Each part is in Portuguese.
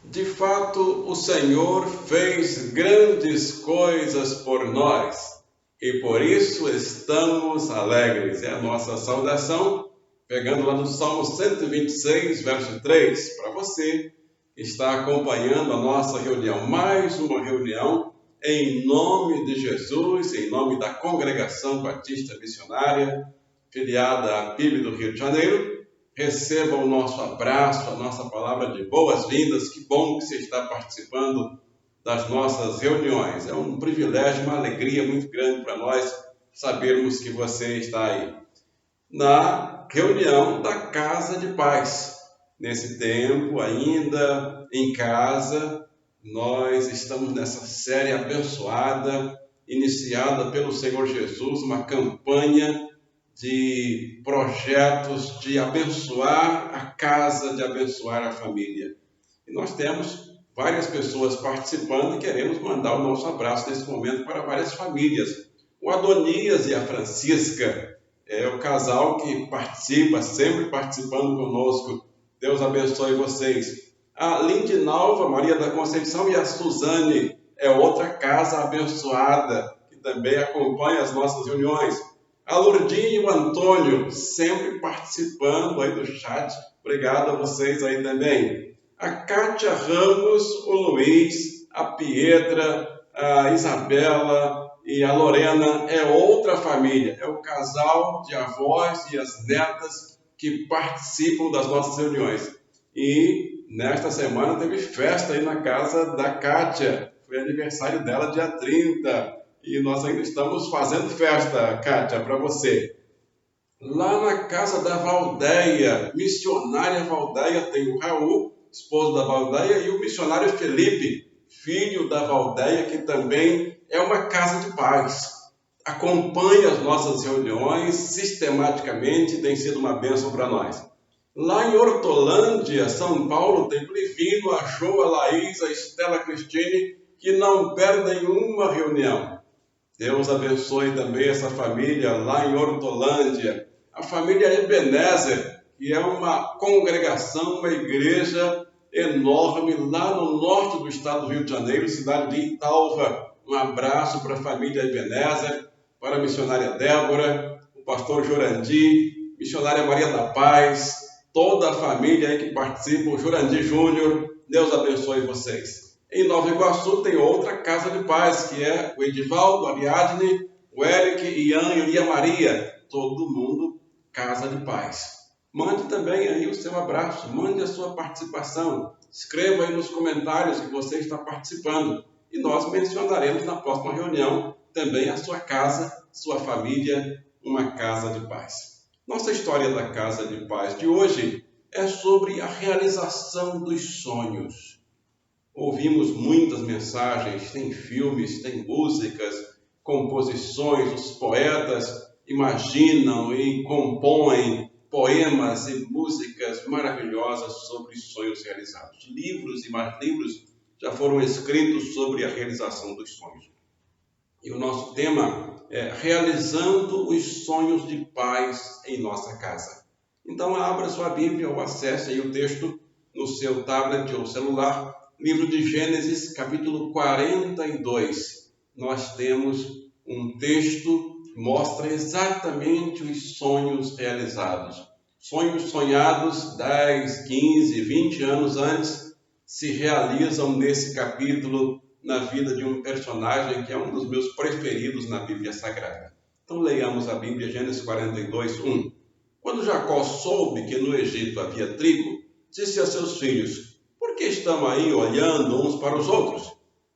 De fato, o Senhor fez grandes coisas por nós e por isso estamos alegres. É a nossa saudação, pegando lá no Salmo 126, verso 3, para você que está acompanhando a nossa reunião. Mais uma reunião em nome de Jesus, em nome da Congregação Batista Missionária, filiada à PIB do Rio de Janeiro. Receba o nosso abraço, a nossa palavra de boas-vindas. Que bom que você está participando das nossas reuniões. É um privilégio, uma alegria muito grande para nós sabermos que você está aí. Na reunião da Casa de Paz. Nesse tempo, ainda em casa, nós estamos nessa série abençoada, iniciada pelo Senhor Jesus, uma campanha de projetos de abençoar a casa, de abençoar a família. E nós temos várias pessoas participando e queremos mandar o nosso abraço nesse momento para várias famílias. O Adonias e a Francisca é o casal que participa, sempre participando conosco. Deus abençoe vocês. A Lindinalva, Maria da Conceição e a Suzane é outra casa abençoada que também acompanha as nossas reuniões. A Lourdinha e o Antônio, sempre participando aí do chat. Obrigado a vocês aí também. A Kátia Ramos, o Luiz, a Pietra, a Isabela e a Lorena é outra família. É o casal de avós e as netas que participam das nossas reuniões. E nesta semana teve festa aí na casa da Kátia. Foi aniversário dela, dia 30. E nós ainda estamos fazendo festa, Kátia, para você. Lá na casa da Valdeia, missionária Valdeia, tem o Raul, esposo da Valdeia, e o missionário Felipe, filho da Valdeia, que também é uma casa de paz. Acompanha as nossas reuniões sistematicamente, tem sido uma bênção para nós. Lá em Hortolândia, São Paulo, tem o Livino, a Jo, a Laís, a Estela Cristine, que não perdem uma reunião. Deus abençoe também essa família lá em Hortolândia. A família Ebenezer, que é uma congregação, uma igreja enorme lá no norte do estado do Rio de Janeiro, cidade de Italva. Um abraço para a família Ebenezer, para a missionária Débora, o pastor Jorandi, missionária Maria da Paz, toda a família aí que participa, o Jorandi Júnior. Deus abençoe vocês. Em Nova Iguaçu tem outra casa de paz, que é o Edivaldo, a Ariadne, o Eric, Ian e a Maria. Todo mundo casa de paz. Mande também aí o seu abraço, mande a sua participação. Escreva aí nos comentários que você está participando. E nós mencionaremos na próxima reunião também a sua casa, sua família, uma casa de paz. Nossa história da casa de paz de hoje é sobre a realização dos sonhos. Ouvimos muitas mensagens, tem filmes, tem músicas, composições, os poetas imaginam e compõem poemas e músicas maravilhosas sobre sonhos realizados. Livros e mais livros já foram escritos sobre a realização dos sonhos. E o nosso tema é Realizando os Sonhos de Paz em Nossa Casa. Então abra sua Bíblia ou acesse aí o texto no seu tablet ou celular. Livro de Gênesis, capítulo 42, nós temos um texto que mostra exatamente os sonhos realizados. Sonhos sonhados 10, 15, 20 anos antes se realizam nesse capítulo na vida de um personagem que é um dos meus preferidos na Bíblia Sagrada. Então leiamos a Bíblia, Gênesis 42, 1. Quando Jacó soube que no Egito havia trigo, disse a seus filhos: por que estão aí olhando uns para os outros?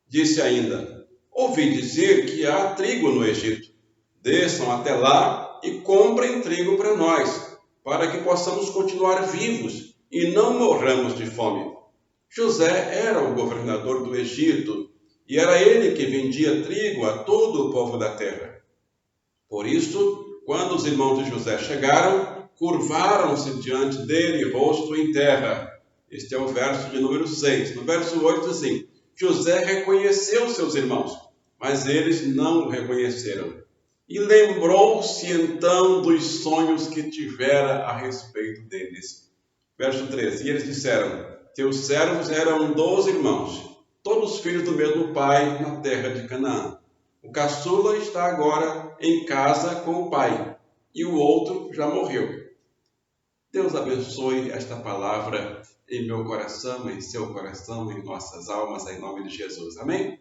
Disse ainda: ouvi dizer que há trigo no Egito. Desçam até lá e comprem trigo para nós, para que possamos continuar vivos e não morramos de fome. José era o governador do Egito e era ele que vendia trigo a todo o povo da terra. Por isso, quando os irmãos de José chegaram, curvaram-se diante dele, rosto em terra. Este é o verso de número 6. No verso 8 diz assim: José reconheceu seus irmãos, mas eles não o reconheceram. E lembrou-se então dos sonhos que tivera a respeito deles. Verso 13. E eles disseram: Seus servos eram 12 irmãos, todos filhos do mesmo pai na terra de Canaã. O caçula está agora em casa com o pai, e o outro já morreu. Deus abençoe esta palavra em meu coração, em seu coração, em nossas almas, em nome de Jesus. Amém?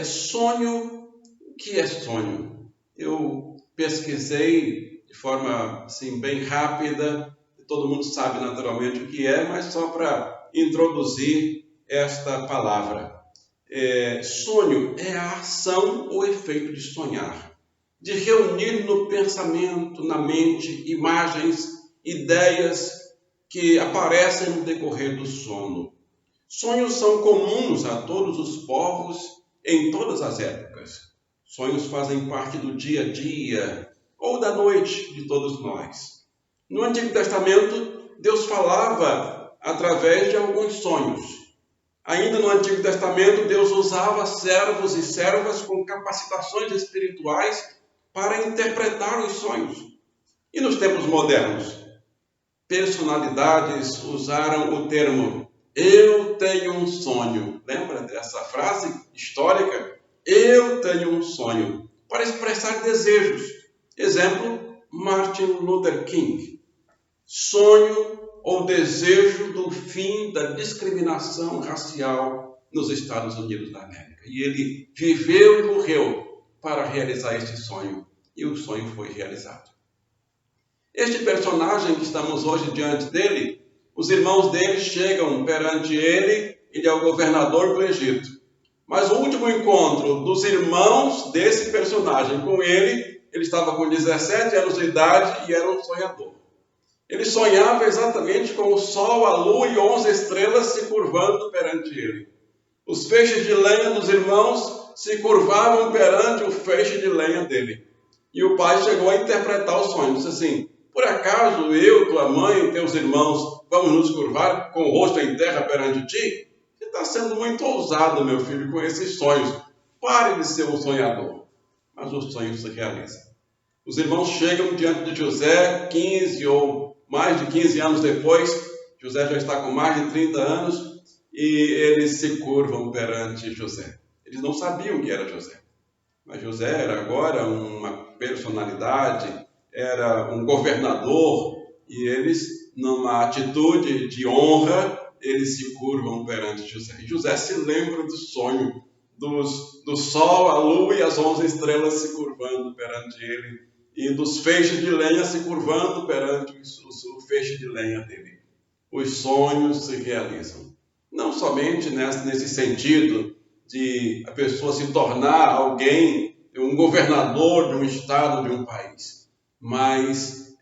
Sonho, o que é sonho? Eu pesquisei de forma assim, bem rápida, todo mundo sabe naturalmente o que é, mas só para introduzir esta palavra. Sonho é a ação ou efeito de sonhar, de reunir no pensamento, na mente, imagens, ideias que aparecem no decorrer do sono. Sonhos são comuns a todos os povos em todas as épocas. Sonhos fazem parte do dia a dia ou da noite de todos nós. No Antigo Testamento, Deus falava através de alguns sonhos. Ainda no Antigo Testamento, Deus usava servos e servas com capacitações espirituais para interpretar os sonhos. E nos tempos modernos, personalidades usaram o termo "eu tenho um sonho". Lembra dessa frase histórica? Eu tenho um sonho, para expressar desejos. Exemplo, Martin Luther King. Sonho ou desejo do fim da discriminação racial nos Estados Unidos da América. E ele viveu e morreu para realizar este sonho. E o sonho foi realizado. Este personagem que estamos hoje diante dele, os irmãos dele chegam perante ele é o governador do Egito. Mas o último encontro dos irmãos desse personagem com ele estava com 17 anos de idade e era um sonhador. Ele sonhava exatamente com o sol, a lua e 11 estrelas se curvando perante ele. Os feixes de lenha dos irmãos se curvavam perante o feixe de lenha dele. E o pai chegou a interpretar o sonho. Disse assim: por acaso eu, tua mãe e teus irmãos vamos nos curvar com o rosto em terra perante ti? Você está sendo muito ousado, meu filho, com esses sonhos. Pare de ser um sonhador. Mas o sonho se realiza. Os irmãos chegam diante de José, 15 ou mais de 15 anos depois. José já está com mais de 30 anos e eles se curvam perante José. Eles não sabiam que era José. Mas José era agora uma personalidade, era um governador, e eles, numa atitude de honra, eles se curvam perante José. E José se lembra do sonho, do sol, a lua e as 11 estrelas se curvando perante ele, e dos feixes de lenha se curvando perante o feixe de lenha dele. Os sonhos se realizam. Não somente nesse sentido de a pessoa se tornar alguém, um governador de um estado, de um país, mas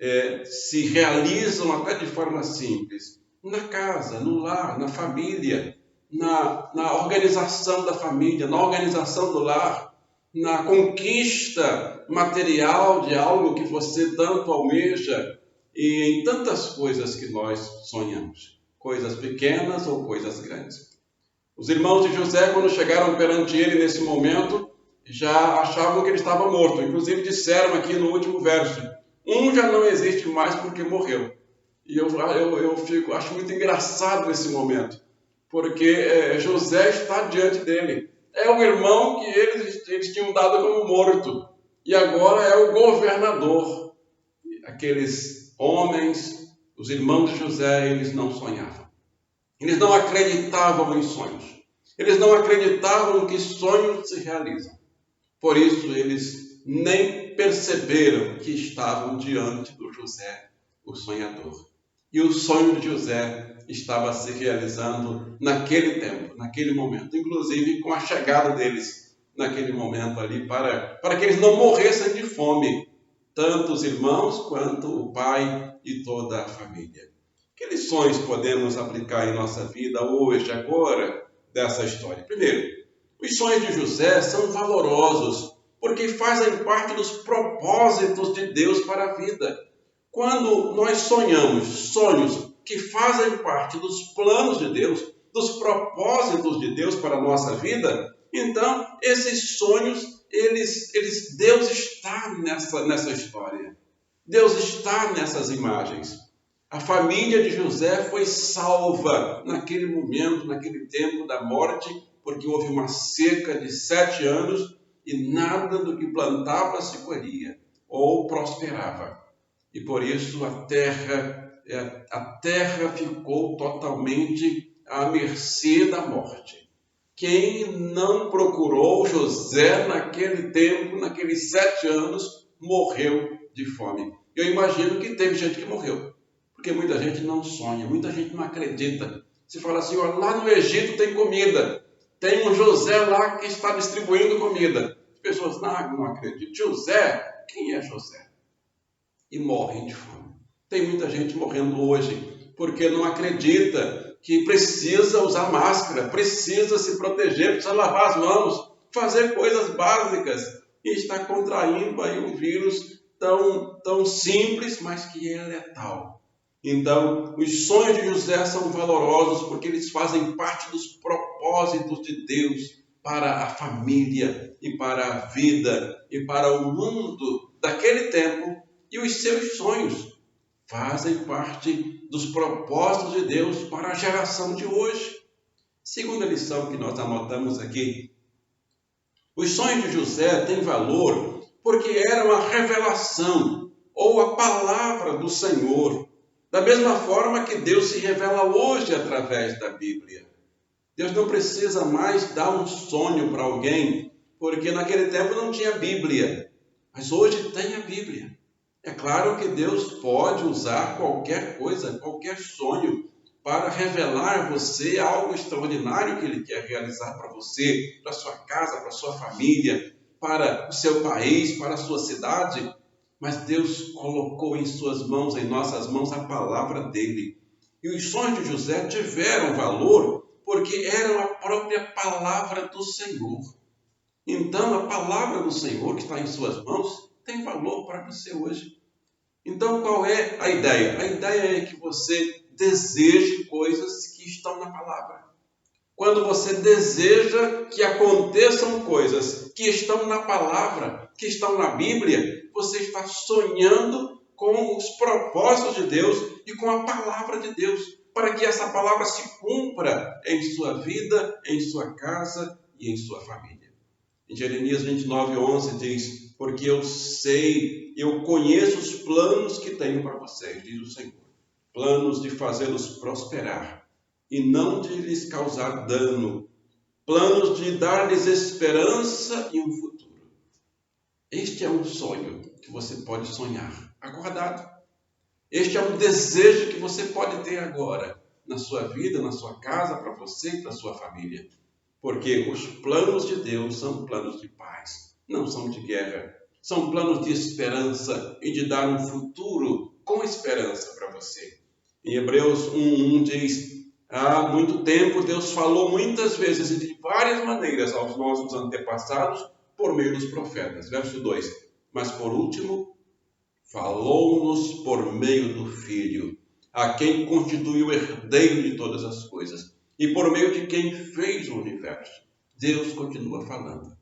se realizam até de forma simples, na casa, no lar, na família, na organização da família, na organização do lar, na conquista material de algo que você tanto almeja e em tantas coisas que nós sonhamos, coisas pequenas ou coisas grandes. Os irmãos de José, quando chegaram perante ele nesse momento, já achavam que ele estava morto. Inclusive disseram aqui no último verso: um já não existe mais porque morreu. E eu acho muito engraçado esse momento, porque José está diante dele. É o irmão que eles tinham dado como morto. E agora é o governador. Aqueles homens, os irmãos de José, eles não sonhavam. Eles não acreditavam em sonhos. Eles não acreditavam que sonhos se realizam. Por isso, eles nem perceberam que estavam diante do José, o sonhador. E o sonho de José estava se realizando naquele tempo, naquele momento, inclusive com a chegada deles naquele momento ali, para que eles não morressem de fome, tanto os irmãos quanto o pai e toda a família. Que lições podemos aplicar em nossa vida hoje, agora, dessa história? Primeiro, os sonhos de José são valorosos, porque fazem parte dos propósitos de Deus para a vida. Quando nós sonhamos sonhos que fazem parte dos planos de Deus, dos propósitos de Deus para a nossa vida, então esses sonhos, Deus está nessa história. Deus está nessas imagens. A família de José foi salva naquele momento, naquele tempo da morte, porque houve uma seca de 7 anos e nada do que plantava se colhia ou prosperava. E por isso a terra ficou totalmente à mercê da morte. Quem não procurou José naquele tempo, naqueles 7 anos, morreu de fome. Eu imagino que teve gente que morreu, porque muita gente não sonha, muita gente não acredita. Se fala assim, ó, lá no Egito tem comida, tem um José lá que está distribuindo comida. As pessoas não acreditam. José? Quem é José? E morrem de fome. Tem muita gente morrendo hoje, porque não acredita que precisa usar máscara, precisa se proteger, precisa lavar as mãos, fazer coisas básicas, e está contraindo aí um vírus tão simples, mas que é letal. Então, os sonhos de José são valorosos porque eles fazem parte dos propósitos de Deus para a família e para a vida e para o mundo daquele tempo, e os seus sonhos fazem parte dos propósitos de Deus para a geração de hoje. Segunda lição que nós anotamos aqui: os sonhos de José têm valor porque eram a revelação ou a palavra do Senhor, da mesma forma que Deus se revela hoje através da Bíblia. Deus não precisa mais dar um sonho para alguém, porque naquele tempo não tinha Bíblia, mas hoje tem a Bíblia. É claro que Deus pode usar qualquer coisa, qualquer sonho, para revelar a você algo extraordinário que Ele quer realizar para você, para a sua casa, para a sua família, para o seu país, para a sua cidade. Mas Deus colocou em suas mãos, em nossas mãos, a palavra dEle. E os sonhos de José tiveram valor porque eram a própria palavra do Senhor. Então, a palavra do Senhor que está em suas mãos tem valor para você hoje. Então, qual é a ideia? A ideia é que você deseje coisas que estão na palavra. Quando você deseja que aconteçam coisas que estão na palavra, que estão na Bíblia, você está sonhando com os propósitos de Deus e com a palavra de Deus, para que essa palavra se cumpra em sua vida, em sua casa e em sua família. Em Jeremias 29:11 diz: porque eu conheço os planos que tenho para vocês, diz o Senhor, planos de fazê-los prosperar e não de lhes causar dano, planos de dar-lhes esperança e um futuro. Este é um sonho que você pode sonhar acordado. Este é um desejo que você pode ter agora, na sua vida, na sua casa, para você e para a sua família. Porque os planos de Deus são planos de paz, não são de guerra. São planos de esperança e de dar um futuro com esperança para você. Em Hebreus 1:1 diz: há muito tempo Deus falou muitas vezes e de várias maneiras aos nossos antepassados por meio dos profetas. Verso 2: mas por último, falou-nos por meio do Filho, a quem constituiu o herdeiro de todas as coisas e por meio de quem fez o universo. Deus continua falando.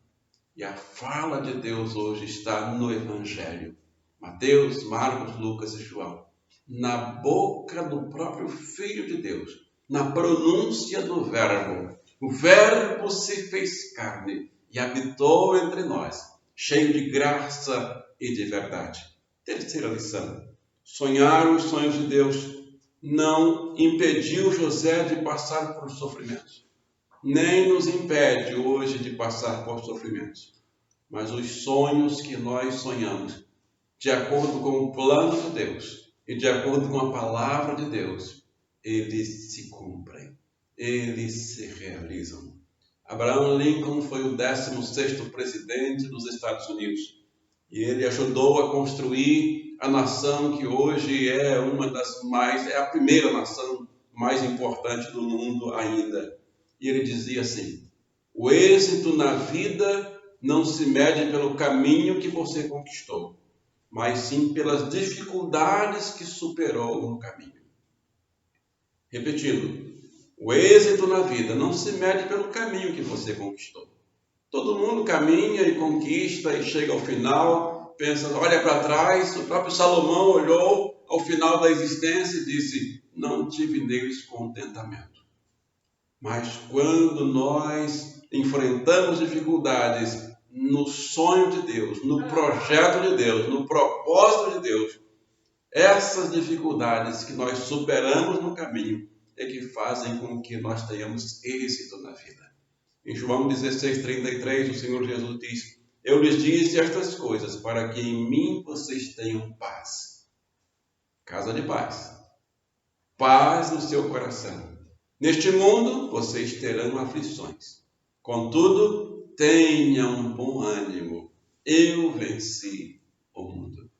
E a fala de Deus hoje está no Evangelho. Mateus, Marcos, Lucas e João. Na boca do próprio Filho de Deus. Na pronúncia do Verbo. O Verbo se fez carne e habitou entre nós, cheio de graça e de verdade. Terceira lição. Sonhar os sonhos de Deus não impediu José de passar por sofrimentos. Nem nos impede hoje de passar por sofrimentos. Mas os sonhos que nós sonhamos, de acordo com o plano de Deus e de acordo com a palavra de Deus, eles se cumprem, eles se realizam. Abraham Lincoln foi o 16º presidente dos Estados Unidos e ele ajudou a construir a nação que hoje é é a primeira nação mais importante do mundo ainda. E ele dizia assim: o êxito na vida não se mede pelo caminho que você conquistou, mas sim pelas dificuldades que superou no caminho. Repetindo, o êxito na vida não se mede pelo caminho que você conquistou. Todo mundo caminha e conquista e chega ao final, pensa, olha para trás. O próprio Salomão olhou ao final da existência e disse: não tive neles contentamento. Mas quando nós enfrentamos dificuldades no sonho de Deus, no projeto de Deus, no propósito de Deus, essas dificuldades que nós superamos no caminho é que fazem com que nós tenhamos êxito na vida. Em João 16:33, o Senhor Jesus diz: eu lhes disse estas coisas para que em mim vocês tenham paz. Casa de paz. Paz no seu coração. Neste mundo vocês terão aflições. Contudo, tenham bom ânimo. Eu venci o mundo.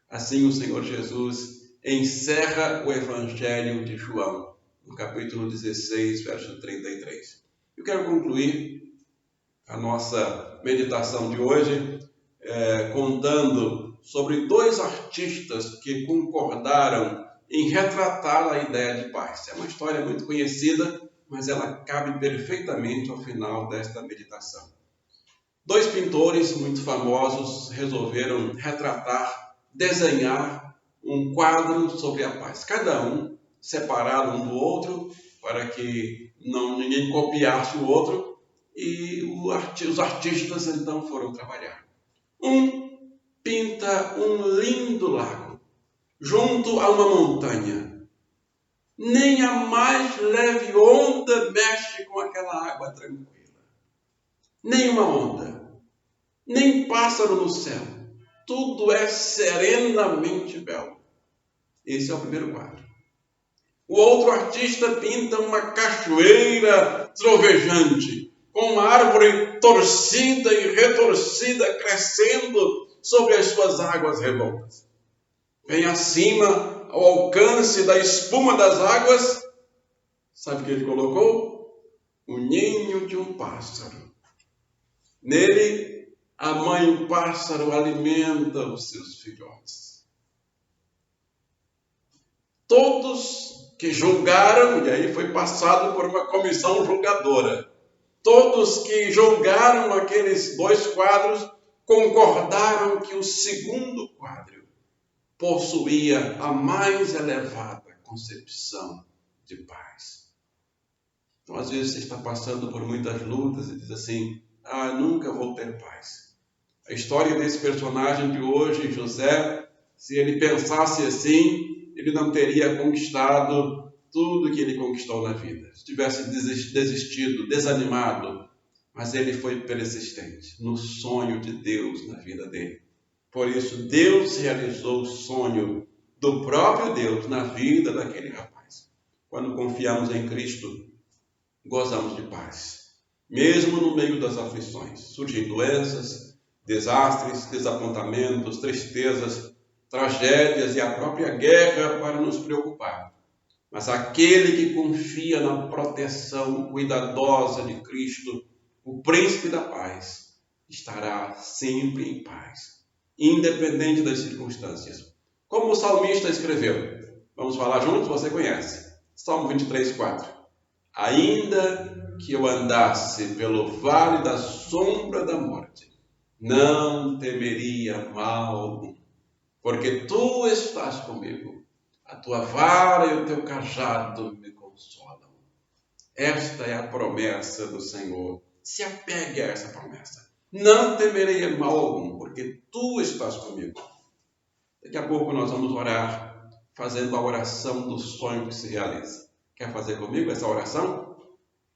Assim o Senhor Jesus encerra o Evangelho de João, no capítulo 16, verso 33. Eu quero concluir a nossa meditação de hoje contando sobre dois artistas que concordaram em retratar a ideia de paz. É uma história muito conhecida, mas ela cabe perfeitamente ao final desta meditação. Dois pintores muito famosos resolveram retratar, desenhar um quadro sobre a paz. Cada um separado um do outro, para que ninguém copiasse o outro, e os artistas então foram trabalhar. Um pinta um lindo lago, junto a uma montanha. Nem a mais leve onda mexe com aquela água tranquila. Nenhuma onda, nem pássaro no céu. Tudo é serenamente belo. Esse é o primeiro quadro. O outro artista pinta uma cachoeira trovejante, com uma árvore torcida e retorcida crescendo sobre as suas águas revoltas. Bem acima, ao alcance da espuma das águas, sabe o que ele colocou? O ninho de um pássaro. Nele, a mãe pássaro alimenta os seus filhotes. Todos que julgaram, e aí foi passado por uma comissão julgadora, todos que julgaram aqueles dois quadros concordaram que o segundo quadro possuía a mais elevada concepção de paz. Então, às vezes, você está passando por muitas lutas e diz assim: nunca vou ter paz. A história desse personagem de hoje, José, se ele pensasse assim, ele não teria conquistado tudo que ele conquistou na vida. Se tivesse desistido, desanimado, mas ele foi persistente no sonho de Deus na vida dele. Por isso, Deus realizou o sonho do próprio Deus na vida daquele rapaz. Quando confiamos em Cristo, gozamos de paz. Mesmo no meio das aflições, surgem doenças, desastres, desapontamentos, tristezas, tragédias e a própria guerra para nos preocupar. Mas aquele que confia na proteção cuidadosa de Cristo, o príncipe da paz, estará sempre em paz, independente das circunstâncias. Como o salmista escreveu, vamos falar juntos, você conhece. Salmo 23:4. Ainda que eu andasse pelo vale da sombra da morte, não temeria mal algum, porque tu estás comigo. A tua vara e o teu cajado me consolam. Esta é a promessa do Senhor. Se apegue a essa promessa. Não temerei mal algum, porque tu estás comigo. Daqui a pouco nós vamos orar, fazendo a oração do sonho que se realiza. Quer fazer comigo essa oração?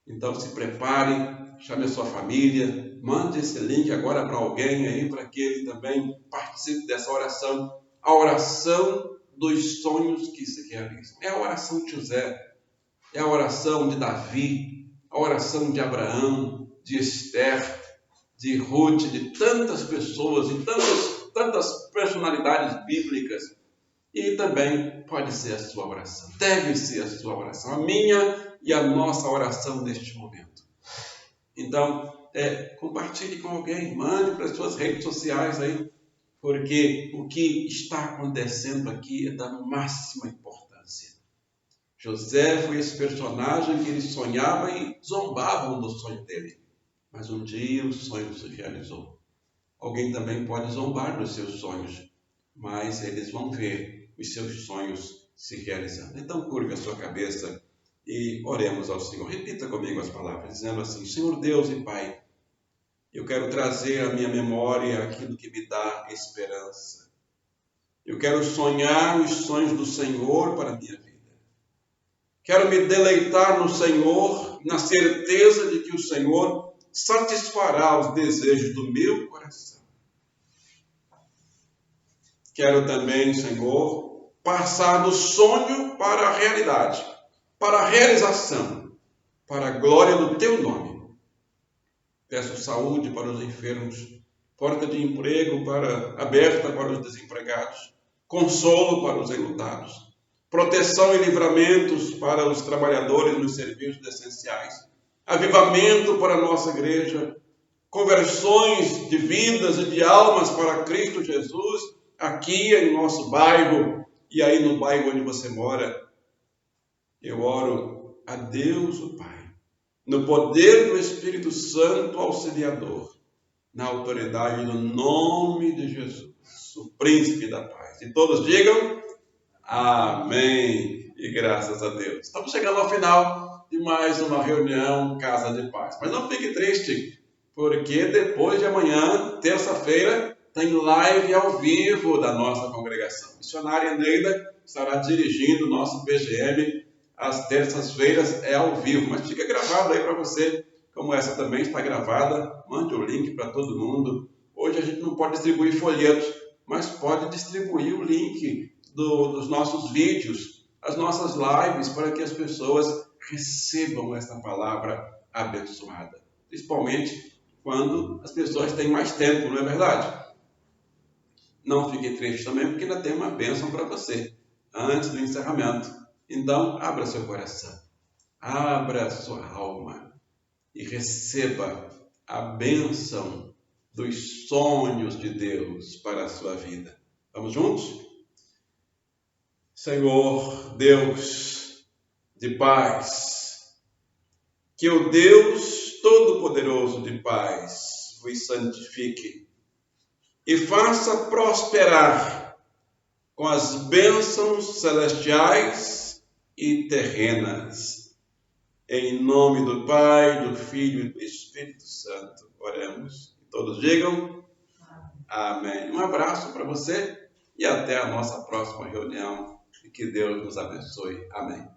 Então se prepare, chame a sua família, mande esse link agora para alguém aí, para que ele também participe dessa oração. A oração dos sonhos que se realizam. É a oração de José, é a oração de Davi, a oração de Abraão, de Esther, de Ruth, de tantas pessoas, de tantas personalidades bíblicas. E também pode ser a sua oração, deve ser a sua oração, a minha e a nossa oração neste momento. Então, compartilhe com alguém, mande para as suas redes sociais aí, porque o que está acontecendo aqui é da máxima importância. José foi esse personagem que ele sonhava e zombavam do sonho dele. Mas um dia o sonho se realizou. Alguém também pode zombar dos seus sonhos, mas eles vão ver os seus sonhos se realizando. Então, curve a sua cabeça e oremos ao Senhor. Repita comigo as palavras, dizendo assim: Senhor Deus e Pai, eu quero trazer à minha memória aquilo que me dá esperança. Eu quero sonhar os sonhos do Senhor para a minha vida. Quero me deleitar no Senhor, na certeza de que o Senhor satisfará os desejos do meu coração. Quero também, Senhor, passar do sonho para a realidade, para a realização, para a glória do Teu nome. Peço saúde para os enfermos, porta de emprego aberta para os desempregados, consolo para os enlutados, proteção e livramentos para os trabalhadores nos serviços essenciais, avivamento para a nossa igreja, conversões de vidas e de almas para Cristo Jesus, aqui em nosso bairro e aí no bairro onde você mora. Eu oro a Deus o Pai, no poder do Espírito Santo Auxiliador, na autoridade do nome de Jesus, o Príncipe da Paz. E todos digam amém e graças a Deus. Estamos chegando ao final de mais uma reunião Casa de Paz. Mas não fique triste, porque depois de amanhã, terça-feira, tem live ao vivo da nossa congregação. A missionária Neida estará dirigindo o nosso PGM às terças-feiras, é ao vivo, mas fica gravado aí para você, como essa também está gravada. Mande o link para todo mundo. Hoje a gente não pode distribuir folhetos, mas pode distribuir o link dos nossos vídeos, as nossas lives, para que as pessoas recebam essa palavra abençoada. Principalmente quando as pessoas têm mais tempo, não é verdade? Não fique triste também, porque ainda tem uma bênção para você, antes do encerramento. Então, abra seu coração, abra sua alma e receba a bênção dos sonhos de Deus para a sua vida. Vamos juntos? Senhor Deus de paz, que o Deus Todo-Poderoso de paz vos santifique e faça prosperar com as bênçãos celestiais e terrenas. Em nome do Pai, do Filho e do Espírito Santo, oremos. Todos digam amém. Um abraço para você e até a nossa próxima reunião. E que Deus nos abençoe. Amém.